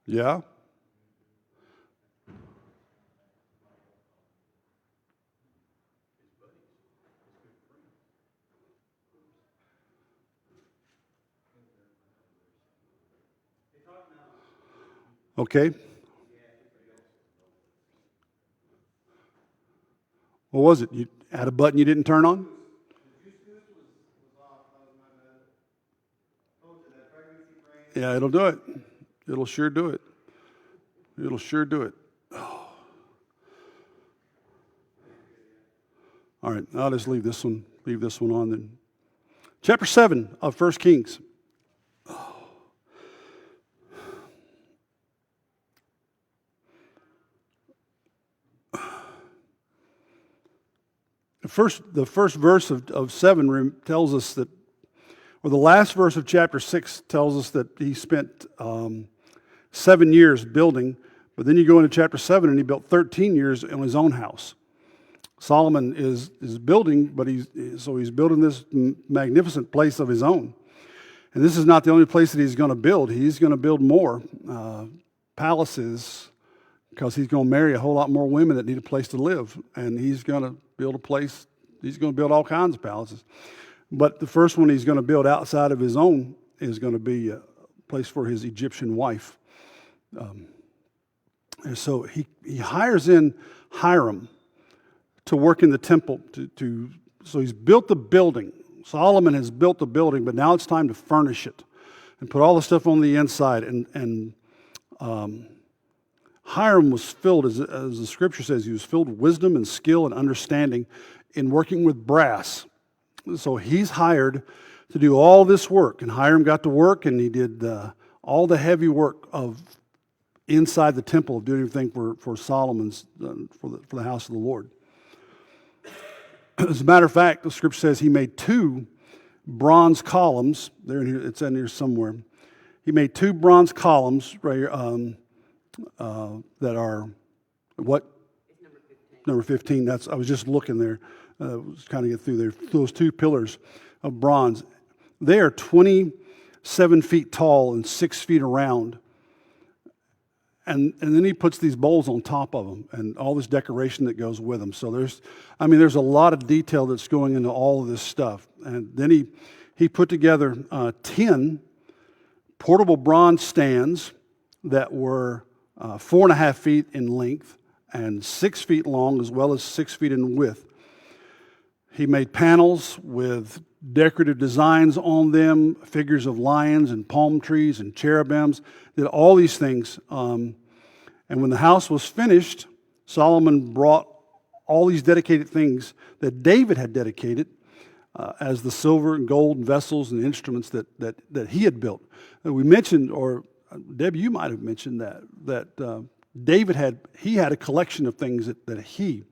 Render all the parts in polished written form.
Yeah. Okay. What was it? You had a button you didn't turn on? Yeah, it'll do it. It'll sure do it. It'll sure do it. All right, I'll just leave this one on then. Chapter 7 of 1 Kings. The first verse of 7 tells us that, or the last verse of chapter 6 tells us that he spent 7 years building, but then you go into chapter 7 and he built 13 years in his own house. Solomon is building, but he's building this magnificent place of his own. And this is not the only place that he's going to build. He's going to build more palaces because he's going to marry a whole lot more women that need a place to live. And he's going to build a place. He's going to build all kinds of palaces. But the first one he's going to build outside of his own is going to be a place for his Egyptian wife. And so he hires in Hiram to work in the temple. So he's built the building. Solomon has built the building, but now it's time to furnish it and put all the stuff on the inside. And Hiram was filled, as the scripture says, he was filled with wisdom and skill and understanding in working with brass. So he's hired to do all this work. And Hiram got to work, and he did all the heavy work of inside the temple, of doing everything for Solomon's, for the house of the Lord. As a matter of fact, the scripture says he made 2 bronze columns. There, it's in here somewhere. He made 2 bronze columns right here, that are what? Number 15. I was just looking there. Was trying to get through there. Those 2 pillars of bronze. They are 27 feet tall and 6 feet around. And then he puts these bowls on top of them and all this decoration that goes with them. So there's a lot of detail that's going into all of this stuff. And then he put together 10 portable bronze stands that were 4.5 feet in length and 6 feet long, as well as 6 feet in width. He made panels with decorative designs on them, figures of lions and palm trees and cherubims, did all these things. And when the house was finished, Solomon brought all these dedicated things that David had dedicated as the silver and gold vessels and instruments that he had built. And we mentioned, or Deb, you might have mentioned that David had a collection of things that he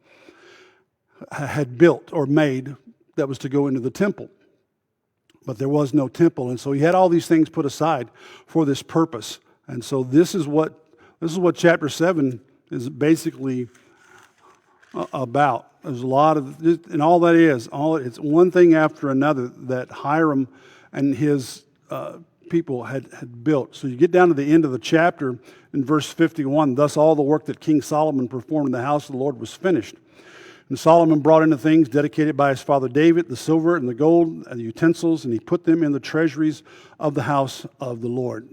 had built or made that was to go into the temple. But there was no temple, and so he had all these things put aside for this purpose. And so this is what chapter 7 is basically about. There's a lot of, and all that is, it's one thing after another that Hiram and his people had built. So you get down to the end of the chapter in verse 51, thus all the work that King Solomon performed in the house of the Lord was finished. And Solomon brought in the things dedicated by his father David, the silver and the gold and the utensils, and he put them in the treasuries of the house of the Lord.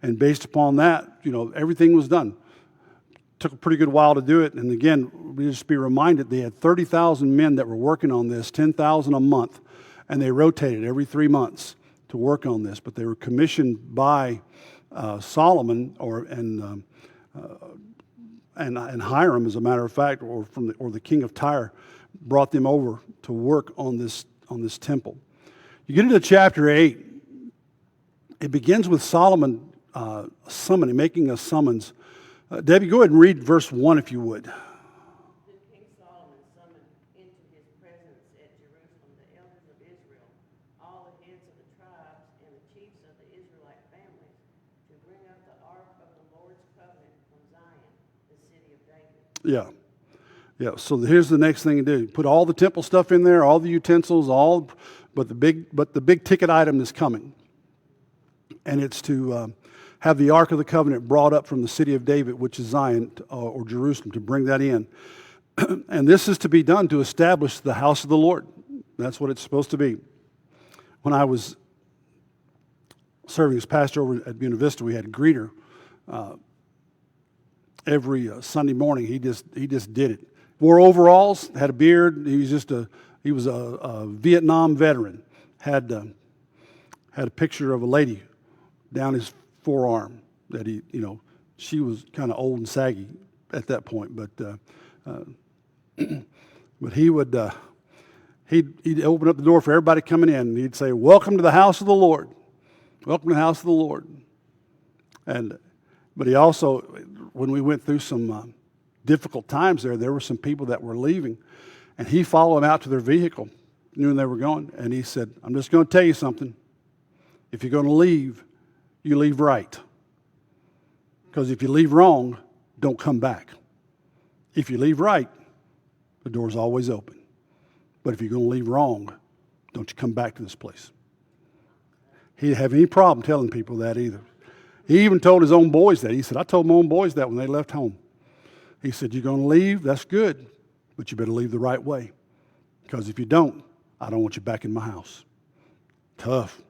And based upon that, everything was done. Took a pretty good while to do it. And again, we just be reminded they had 30,000 men that were working on this, 10,000 a month, and they rotated every 3 months to work on this. But they were commissioned by Solomon and Hiram, as a matter of fact, or the king of Tyre, brought them over to work on this temple. You get into chapter 8. It begins with Solomon summoning, making a summons. Debbie, go ahead and read verse 1 if you would. Then King Solomon summoned into his presence at Jerusalem the elders of Israel, all the heads of the tribes and the chiefs of the Israelite families, to bring up the ark of the Lord's covenant from Zion, the city of David. Yeah. So here's the next thing to do: put all the temple stuff in there, all the utensils, but the big ticket item is coming, and it's to have the Ark of the Covenant brought up from the city of David, which is Zion, or Jerusalem, to bring that in. And this is to be done to establish the house of the Lord. That's what it's supposed to be. When I was serving as pastor over at Buena Vista, we had a greeter. Every Sunday morning, he just did it. Wore overalls, had a beard. He was a Vietnam veteran. Had a picture of a lady down his forearm that she was kind of old and saggy at that point, but he would he'd open up the door for everybody coming in, and he'd say, "Welcome to the house of the Lord. Welcome to the house of the Lord." But he also, when we went through some difficult times there were some people that were leaving, and he followed them out to their vehicle, knew they were going, and he said, "I'm just going to tell you something. If you're going to leave, you leave right. Because if you leave wrong, don't come back. If you leave right, the door's always open. But if you're going to leave wrong, don't you come back to this place." He didn't have any problem telling people that either. He even told his own boys that. He said, "I told my own boys that when they left home." He said, "You're going to leave, that's good, but you better leave the right way. Because if you don't, I don't want you back in my house." Tough.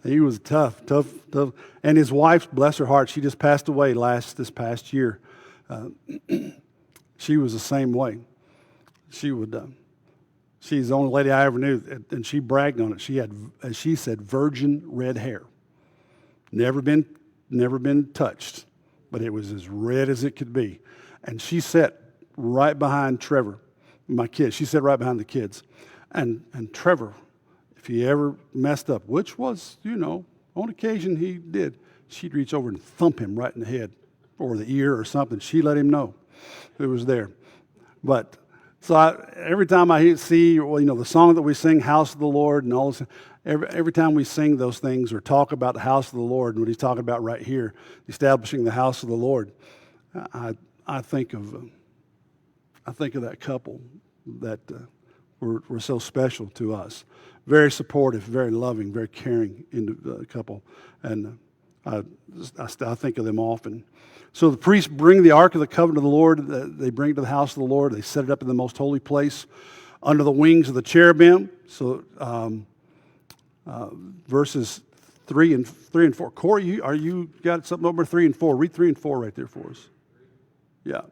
He was tough. And his wife, bless her heart, she just passed away this past year. She was the same way. She's the only lady I ever knew, and she bragged on it. She had, as she said, virgin red hair. Never been touched, but it was as red as it could be. And she sat right behind Trevor, my kid. She sat right behind the kids. And Trevor, if he ever messed up, which was, on occasion he did, she'd reach over and thump him right in the head or the ear or something. She let him know it was there. But so every time I see, the song that we sing, House of the Lord, and all this, every time we sing those things or talk about the house of the Lord, and what he's talking about right here, establishing the house of the Lord, I think of that couple that were so special to us. Very supportive, very loving, very caring couple, and I think of them often. So the priests bring the Ark of the Covenant of the Lord. They bring it to the house of the Lord. They set it up in the most holy place under the wings of the cherubim. So verses 3 and 4. Corey, you got something over 3 and 4? Read 3 and 4 right there for us. Yeah.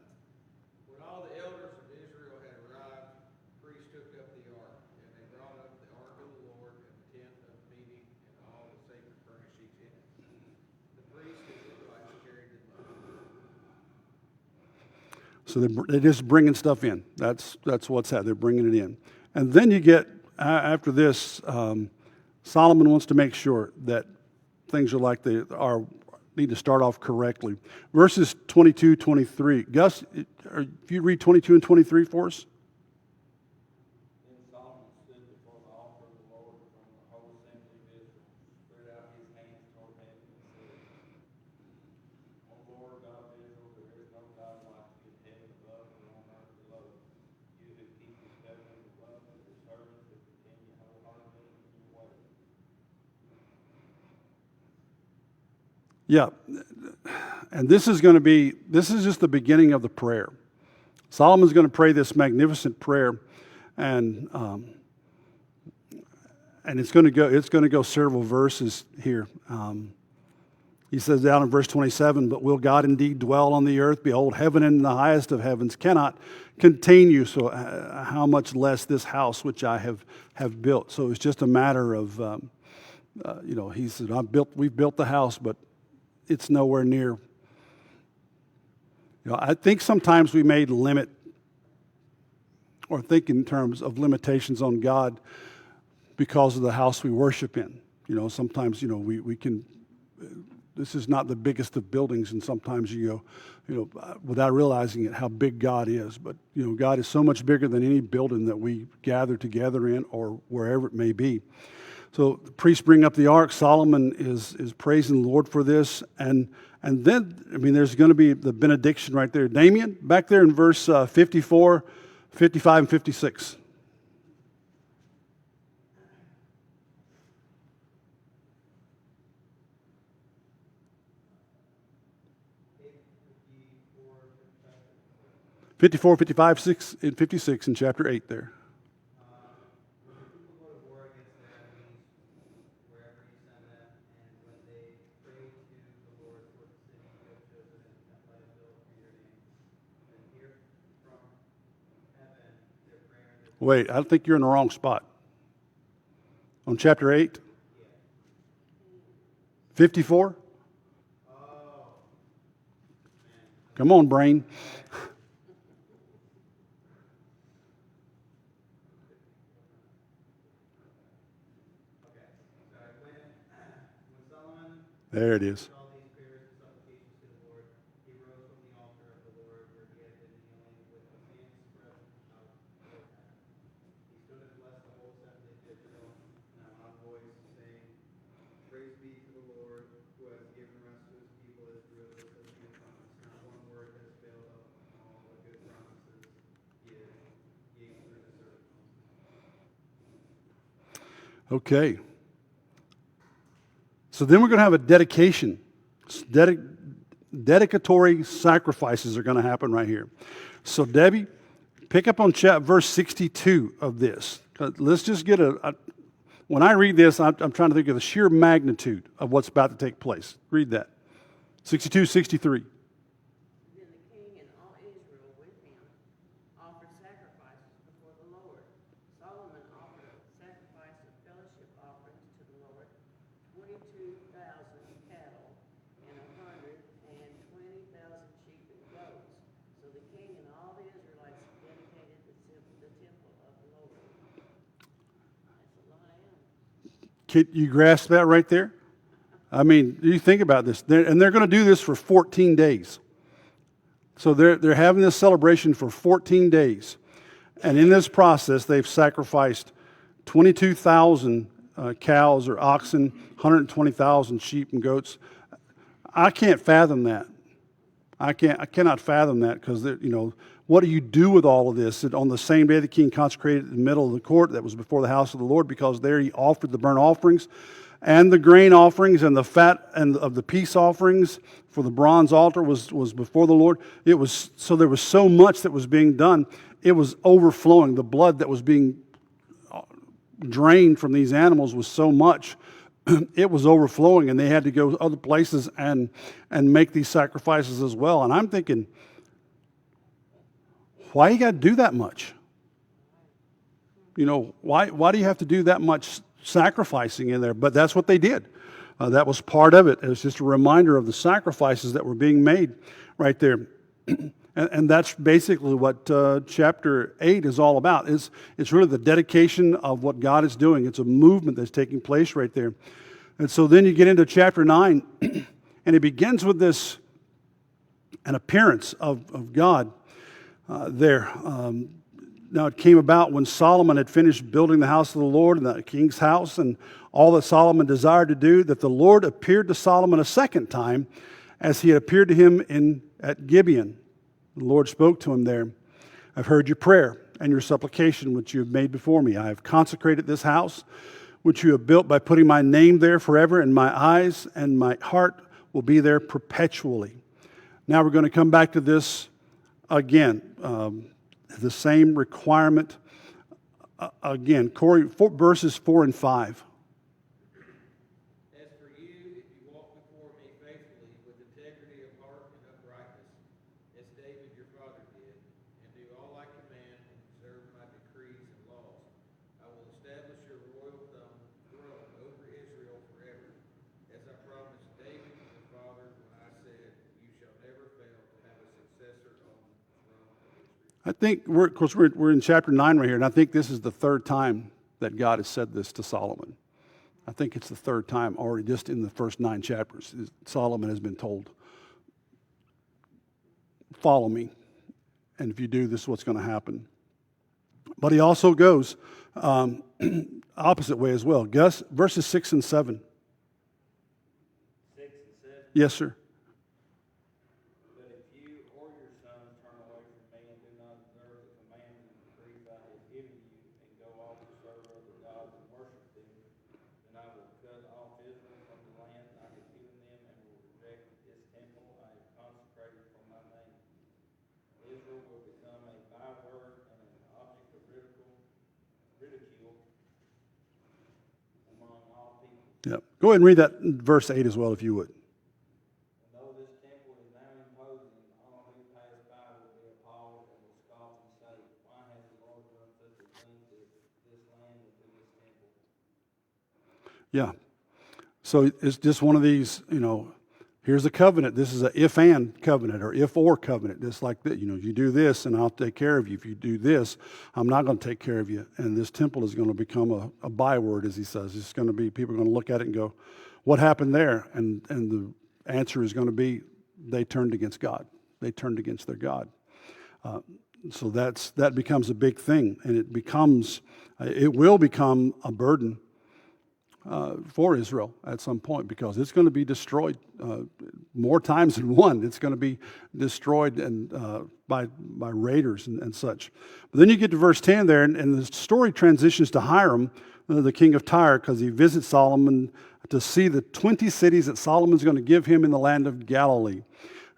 When all the elders of Israel had arrived, the priests took up the ark, and they brought up the ark of the Lord and the tent of meeting and all the sacred furnishings in it. The priests and Levites carried it along. So they're just bringing stuff in. That's what's happening. They're bringing it in. And then you get, after this, Solomon wants to make sure that things are like they are, need to start off correctly. Verses 22, 23. Gus, if you read 22 and 23 for us. Then Solomon stood before the altar of the Lord from the whole assembly of Israel, spread out his hands toward heaven, and said, O Lord God of Israel, there is no God like you in heaven above or on earth below. You who keep your covenant of love with your servants who continue wholeheartedly in your way. Yeah, and this is just the beginning of the prayer. Solomon's going to pray this magnificent prayer, and it's going to go several verses here. He says down in verse 27, "But will God indeed dwell on the earth? Behold, heaven and the highest of heavens cannot contain you. So how much less this house which I have built?" So it's just a matter of, he said, we've built the house, but it's nowhere near. I think sometimes we may limit or think in terms of limitations on God because of the house we worship in. Sometimes, we can, this is not the biggest of buildings, and sometimes you go, without realizing it, how big God is. But, God is so much bigger than any building that we gather together in or wherever it may be. So the priests bring up the ark. Solomon is praising the Lord for this. And then, there's going to be the benediction right there. Damien, back there in verse 54, 55, and 56. 54, 55, 6, and 56 in chapter 8 there. When the people go to war against their enemies, wherever you send them, and when they pray to the Lord for the city you have chosen and the temple I have built for your name, then hear from heaven their prayer and their Wait, I think you're in the wrong spot. On chapter 8? 54? Come on, brain. When Solomon There it is. all these prayers and supplications to the Lord, he rose from the altar of the Lord where he had been kneeling with his hands spread out toward heaven. He stood and blessed the whole assembly of Israel in a loud voice, saying, Praise be to the Lord, who has given rest to his people Israel, just as he has promised. Not one word has failed of all the good promises he gave through his servant Moses. Okay. So then we're going to have a dedication. Dedicatory sacrifices are going to happen right here. So Debbie, pick up on verse 62 of this. Let's just get when I read this, I'm trying to think of the sheer magnitude of what's about to take place. Read that. 62, 63. Then the king and all Israel with him offered sacrifices before the Lord. Solomon offered a sacrifice of fellowship offerings to the Lord, 22,000 cattle and 120,000 sheep and goats. So the king and all the Israelites dedicated the temple of the Lord. That's a lot of animals. Can you grasp that right there? I mean, you think about this. And they're going to do this for 14 days. So they're having this celebration for 14 days. And in this process, they've sacrificed 22,000 cows or oxen, 120,000 sheep and goats. I can't fathom that. I cannot fathom that because, what do you do with all of this? On the same day the king consecrated in the middle of the court that was before the house of the Lord, because there he offered the burnt offerings and the grain offerings and the fat and of the peace offerings for the bronze altar was before the Lord. There was so much that was being done. It was overflowing. The blood that was being drained from these animals was so much. It was overflowing, and they had to go other places and make these sacrifices as well. And I'm thinking, why you got to do that much? Why do you have to do that much sacrificing in there? But that's what they did. That was part of it. It was just a reminder of the sacrifices that were being made right there. And that's basically what chapter 8 is all about. It's really the dedication of what God is doing. It's a movement that's taking place right there. And so then you get into chapter 9, and it begins with an appearance of God there. Now it came about when Solomon had finished building the house of the Lord and the king's house and all that Solomon desired to do, that the Lord appeared to Solomon a second time as he had appeared to him at Gibeon. The Lord spoke to him there. I've heard your prayer and your supplication which you have made before me. I have consecrated this house which you have built by putting my name there forever, and my eyes and my heart will be there perpetually. Now we're going to come back to this again. The same requirement again. Corey, verses 4 and 5. As for you, if you walk before me faithfully with integrity of heart and uprightness, as David your father did, and do all I command and observe my decrees and laws, I will establish your royal throne over Israel forever, as I promised David your father when I said, you shall never fail to have a successor on the throne of Israel. I think we're in chapter 9 right here, and I think this is the third time that God has said this to Solomon. I think it's the third time already, just in the first 9 chapters. Solomon has been told, follow me, and if you do, this is what's going to happen. But he also goes opposite way as well. Gus, verses 6 and 7. 6 and 7. Yes, sir. But if you or your sons turn away from me and do not observe the commands and decrees I have given you, and go off to serve other gods and worship them, then I will cut off Israel from the land I have given them, and will reject this temple I have consecrated for my name. Israel will become Yeah. Go ahead and read that in verse 8 as well, if you would. And though this temple is now imposing, all who pass by will be appalled and will scoff and say, why has the Lord done such a thing to this land and to this temple? Yeah. So it's just one of these, here's a covenant. This is a if-and covenant or if-or covenant. Just like that, you do this and I'll take care of you. If you do this, I'm not going to take care of you. And this temple is going to become a byword, as he says. It's going to be, people are going to look at it and go, what happened there? And the answer is going to be, they turned against God. They turned against their God. So that becomes a big thing. And it will become a burden for Israel at some point, because it's going to be destroyed more times than one. It's going to be destroyed and by raiders and such. But then you get to verse 10 there, and the story transitions to Hiram, the king of Tyre, because he visits Solomon to see the 20 cities that Solomon's going to give him in the land of Galilee.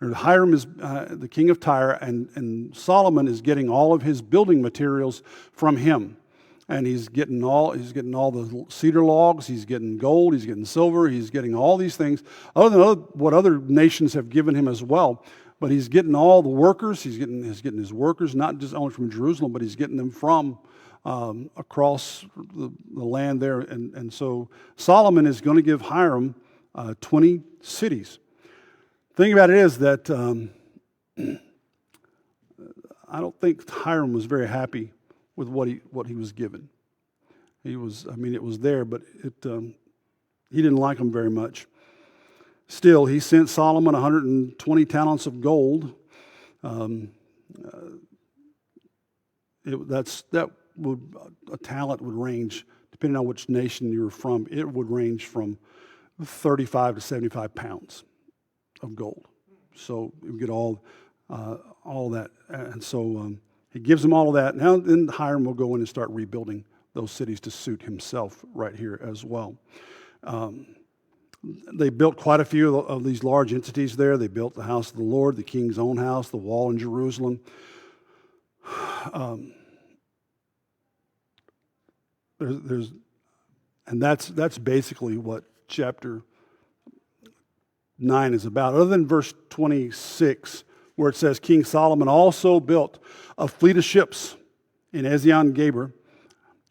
Hiram is the king of Tyre, and Solomon is getting all of his building materials from him. And he's getting all the cedar logs, he's getting gold, he's getting silver, he's getting all these things, other than what other nations have given him as well. But he's getting all the workers, he's getting his workers, not just only from Jerusalem, but he's getting them from across the land there. And so Solomon is going to give Hiram 20 cities. The thing about it is that I don't think Hiram was very happy with what he was given. It was there, but he didn't like them very much. Still, he sent Solomon 120 talents of gold. A talent would range, depending on which nation you were from, it would range from 35 to 75 pounds of gold. So you get all that, and so he gives them all of that. Now then Hiram will go in and start rebuilding those cities to suit himself right here as well. They built quite a few of these large entities there. They built the house of the Lord, the king's own house, the wall in Jerusalem. And that's basically what chapter 9 is about. Other than verse 26, where it says, King Solomon also built a fleet of ships in Ezion-Geber,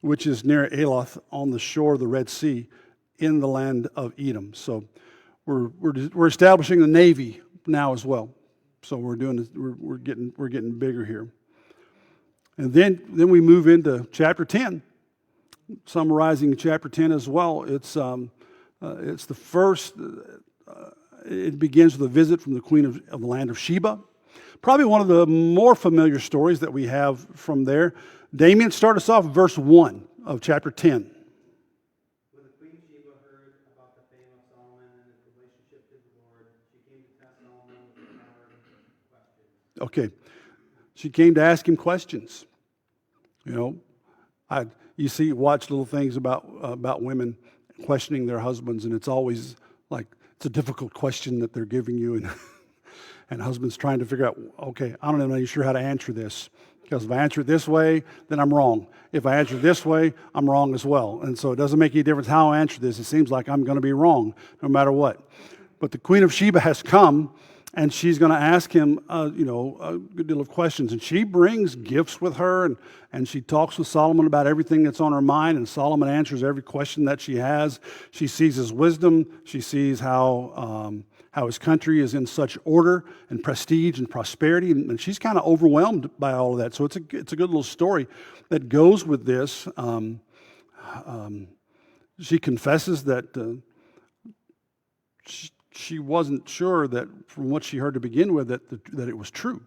which is near Elath on the shore of the Red Sea in the land of Edom. So we're establishing the navy now as well. So we're getting bigger here. And then we move into chapter 10, summarizing chapter 10 as well. It's the first. It begins with a visit from the queen of the land of Sheba. Probably one of the more familiar stories that we have from there. Damien, start us off with verse 1 of chapter 10. When the queen Sheba heard about the fame of Solomon and his relationship to the Lord, she came to test Solomon with the following questions. Okay. She came to ask him questions. Watch little things about women questioning their husbands, and it's always like it's a difficult question that they're giving you, and husbands trying to figure out, okay, I'm not even sure how to answer this, because if I answer it this way, then I'm wrong. If I answer it this way, I'm wrong as well. And so it doesn't make any difference how I answer this. It seems like I'm going to be wrong no matter what. But the queen of Sheba has come, and she's going to ask him, a good deal of questions. And she brings gifts with her, and she talks with Solomon about everything that's on her mind, and Solomon answers every question that she has. She sees his wisdom. She sees how his country is in such order and prestige and prosperity, and she's kind of overwhelmed by all of that. So it's a good little story that goes with this. She confesses that she wasn't sure that from what she heard to begin with that it was true.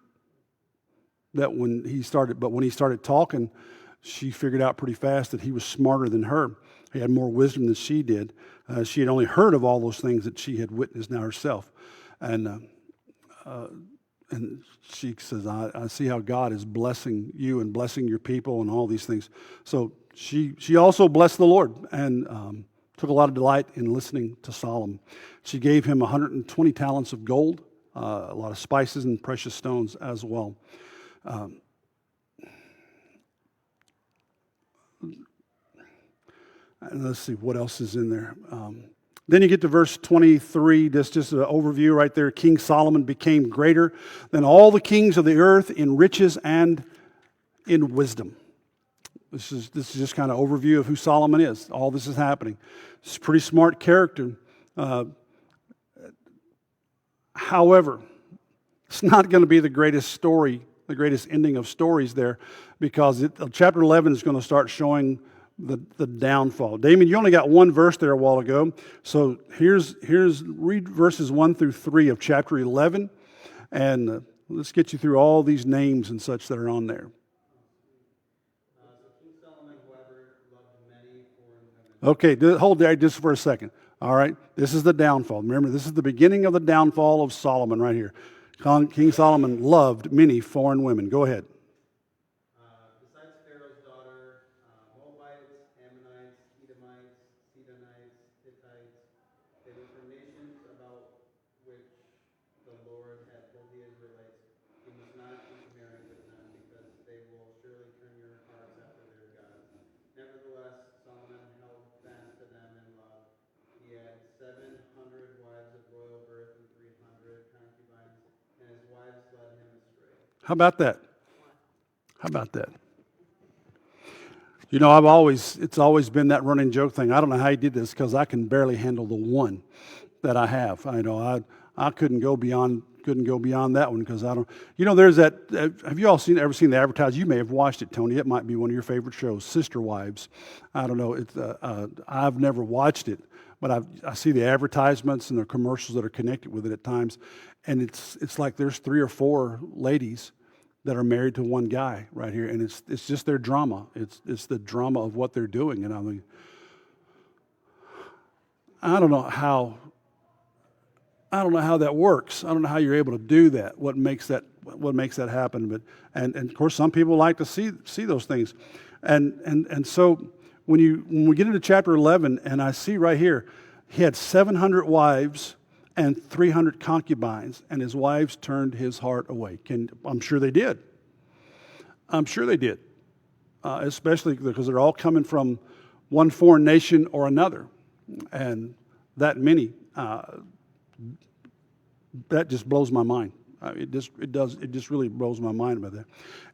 That when he started talking, she figured out pretty fast that he was smarter than her. He had more wisdom than she did. She had only heard of all those things that she had witnessed now herself. And she says, I see how God is blessing you and blessing your people and all these things. So she also blessed the Lord and took a lot of delight in listening to Solomon. She gave him 120 talents of gold, a lot of spices and precious stones as well. And let's see what else is in there. Then you get to verse 23, just an overview right there. King Solomon became greater than all the kings of the earth in riches and in wisdom. This is just kind of overview of who Solomon is. All this is happening. He's a pretty smart character. However, it's not going to be the greatest story, the greatest ending of stories there, because chapter 11 is going to start showing the downfall. Damien, you only got one verse there a while ago. So read verses 1 through 3 of chapter 11, and let's get you through all these names and such that are on there. So King Solomon, however, loved many foreign women. Okay, hold there just for a second. All right, this is the downfall. Remember, this is the beginning of the downfall of Solomon right here. King Solomon loved many foreign women. Go ahead. Besides Pharaoh's daughter, Moabites, Ammonites, Edomites, Sidonites, Hittites, they were from nations about which the Lord had told the Israelites, you must not intermarry with them, because they will surely turn your hearts after their gods. Nevertheless, Solomon held fast to them in love. He had 700 wives of royal birth and 300 concubines, and his wives led him astray. How about that? How about that? You know, it's always been that running joke thing. I don't know how he did this, because I can barely handle the one that I have. I couldn't go beyond that one, because I don't. You know, there's that. Have you all ever seen the advertisement? You may have watched it, Tony. It might be one of your favorite shows, Sister Wives. I don't know. I've never watched it, but I see the advertisements and the commercials that are connected with it at times, and it's like there's 3 or 4 ladies that are married to one guy right here, and it's just their drama. It's the drama of what they're doing, and I mean, I don't know how that works. I don't know how you're able to do that. What makes that happen? But and of course, some people like to see those things, and so when we get into chapter 11, and I see right here, he had 700 wives and 300 concubines, and his wives turned his heart away. I'm sure they did. I'm sure they did, especially because they're all coming from one foreign nation or another, and that many. That just blows my mind. It just really blows my mind about that.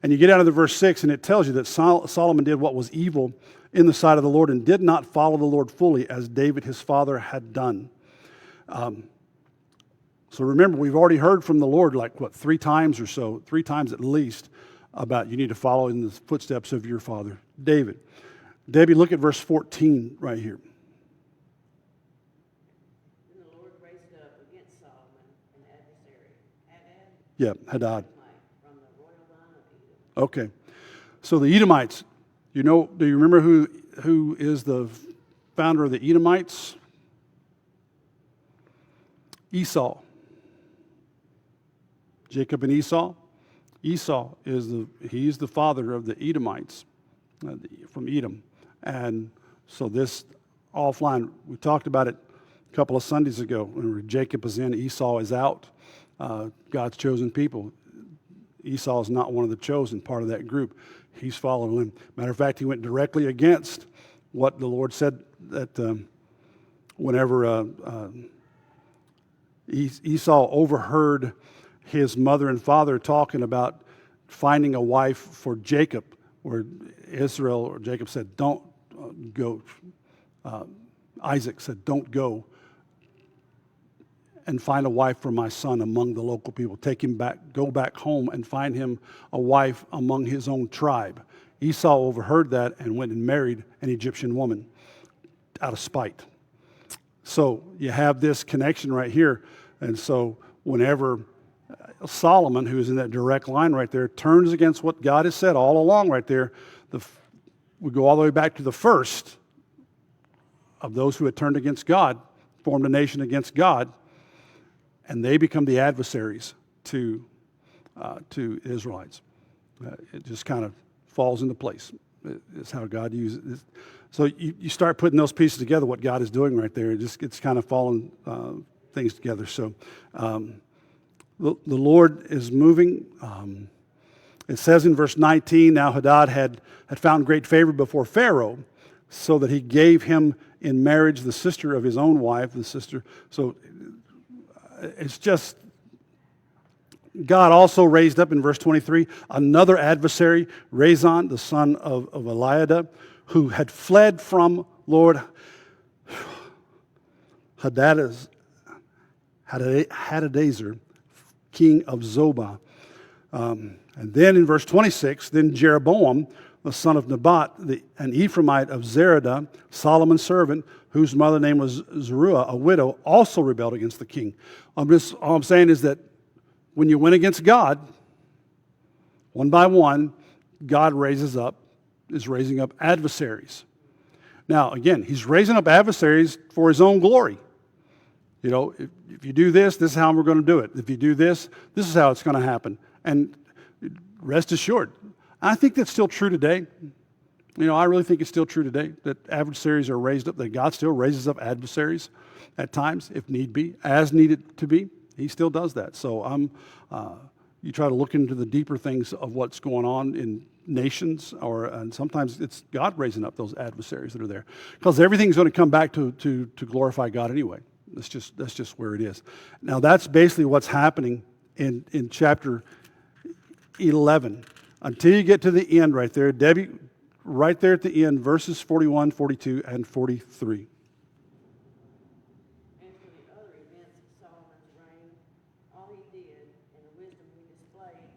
And you get out of the verse 6, and it tells you that Solomon did what was evil in the sight of the Lord and did not follow the Lord fully, as David his father had done. So remember, we've already heard from the Lord 3 times or so, 3 times at least, about you need to follow in the footsteps of your father, David. Debbie, look at verse 14 right here. Then the Lord raised up against Solomon an adversary, Hadad. from the royal line of Edom. Okay. So the Edomites, do you remember who is the founder of the Edomites? Esau. Jacob and Esau. Esau he's the father of the Edomites from Edom. And so this offline, we talked about it a couple of Sundays ago. When Jacob is in, Esau is out. God's chosen people. Esau is not one of the chosen, part of that group. He's following him. Matter of fact, he went directly against what the Lord said that whenever Esau overheard his mother and father talking about finding a wife for Jacob, where Jacob said, don't go. Isaac said, don't go and find a wife for my son among the local people. Take him back, go back home and find him a wife among his own tribe. Esau overheard that and went and married an Egyptian woman out of spite. So you have this connection right here. And so whenever Solomon, who is in that direct line right there, turns against what God has said all along right there, we go all the way back to the first of those who had turned against God, formed a nation against God, and they become the adversaries to Israelites. It just kind of falls into place. It's how God uses it. So you start putting those pieces together, what God is doing right there. It's kind of falling things together. So the Lord is moving. It says in verse 19, now Hadad had found great favor before Pharaoh. so that he gave him in marriage the sister of his own wife, the sister. So it's just, God also raised up in verse 23 another adversary, Rezon, the son of Eliada, who had fled from Lord Hadadezer, king of Zobah. And then in verse 26, then Jeroboam, the son of Nebat, an Ephraimite of Zeradah, Solomon's servant, whose mother name was Zeruiah, a widow, also rebelled against the king. All I'm saying is that when you win against God, one by one, God is raising up adversaries. Now, again, he's raising up adversaries for his own glory. You know, if you do this, this is how we're going to do it. If you do this, this is how it's going to happen. And rest assured, I think that's still true today. You know, I really think it's still true today that adversaries are raised up, that God still raises up adversaries at times, if need be, as needed to be. He still does that. So you try to look into the deeper things of what's going on in nations, and sometimes it's God raising up those adversaries that are there, because everything's going to come back to glorify God anyway. That's just where it is. Now that's basically what's happening in chapter 11 until you get to the end right there, Debbie. Right there at the end, verses 41, 42, and 43. And for the other events of Solomon's reign, all he did, and the wisdom he displayed,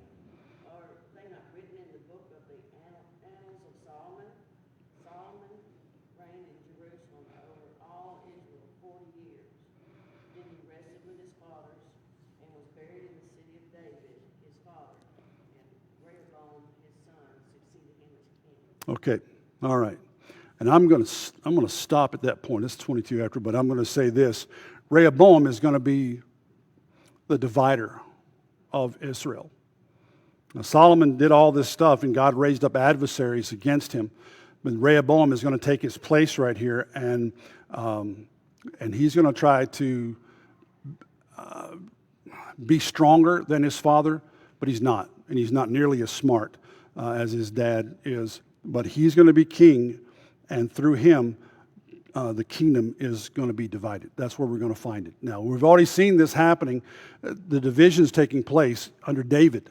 are they not written in the book of the annals of Solomon? Solomon reigned in Jerusalem over all Israel 40 years. Then he rested with his fathers and was buried in the city of David, his father, and Rehoboam, his son, succeeded him as king. Okay, all right. And I'm going to stop at that point. It's 22 after, but I'm going to say this. Rehoboam is going to be the divider of Israel. Now, Solomon did all this stuff, and God raised up adversaries against him. But Rehoboam is going to take his place right here, and he's going to try to be stronger than his father, but he's not. And he's not nearly as smart as his dad is. But he's going to be king, and through him, the kingdom is going to be divided. That's where we're going to find it. Now, we've already seen this happening, the divisions taking place under David,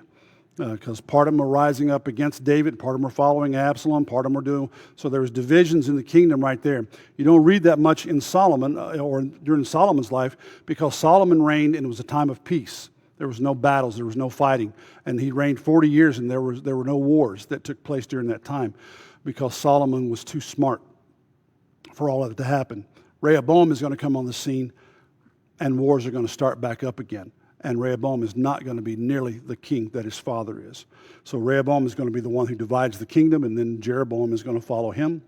because part of them are rising up against David, part of them are following Absalom, part of them are doing, so there's divisions in the kingdom right there. You don't read that much in Solomon, or during Solomon's life, because Solomon reigned and it was a time of peace. There was no battles, there was no fighting. And he reigned 40 years and there were no wars that took place during that time because Solomon was too smart for all of it to happen. Rehoboam is going to come on the scene and wars are going to start back up again. And Rehoboam is not going to be nearly the king that his father is. So Rehoboam is going to be the one who divides the kingdom, and then Jeroboam is going to follow him,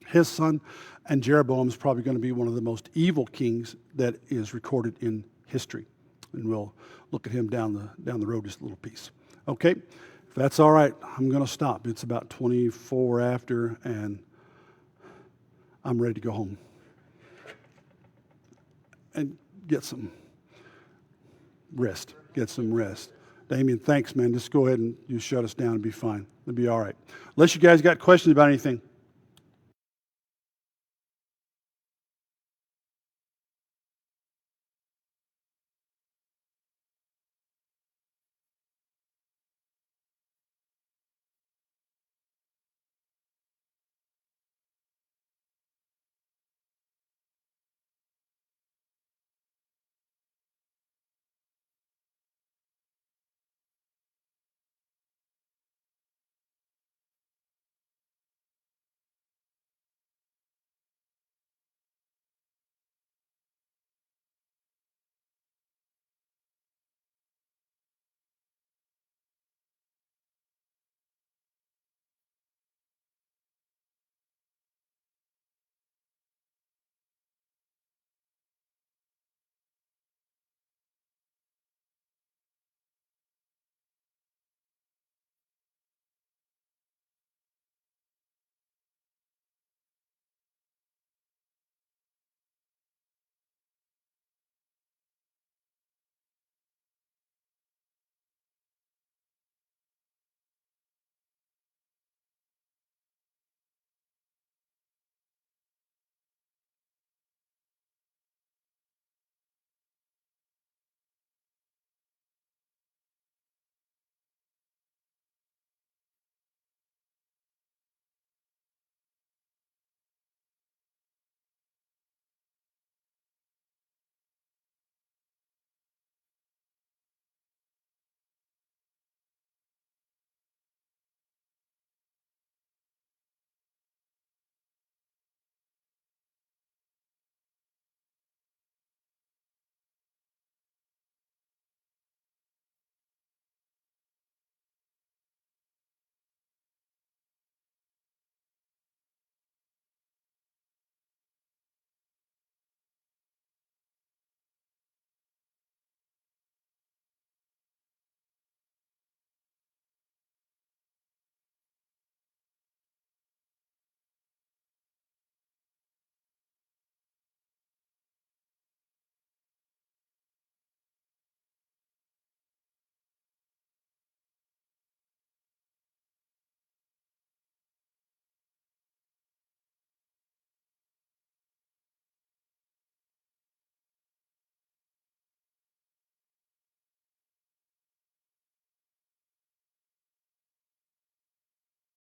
his son. And Jeroboam is probably going to be one of the most evil kings that is recorded in history. And we'll look at him down the road just a little piece. Okay, if that's all right, I'm going to stop. It's about 24 after, and I'm ready to go home and get some rest. Damien, thanks, man. Just go ahead and you shut us down and be fine. It'll be all right. Unless you guys got questions about anything.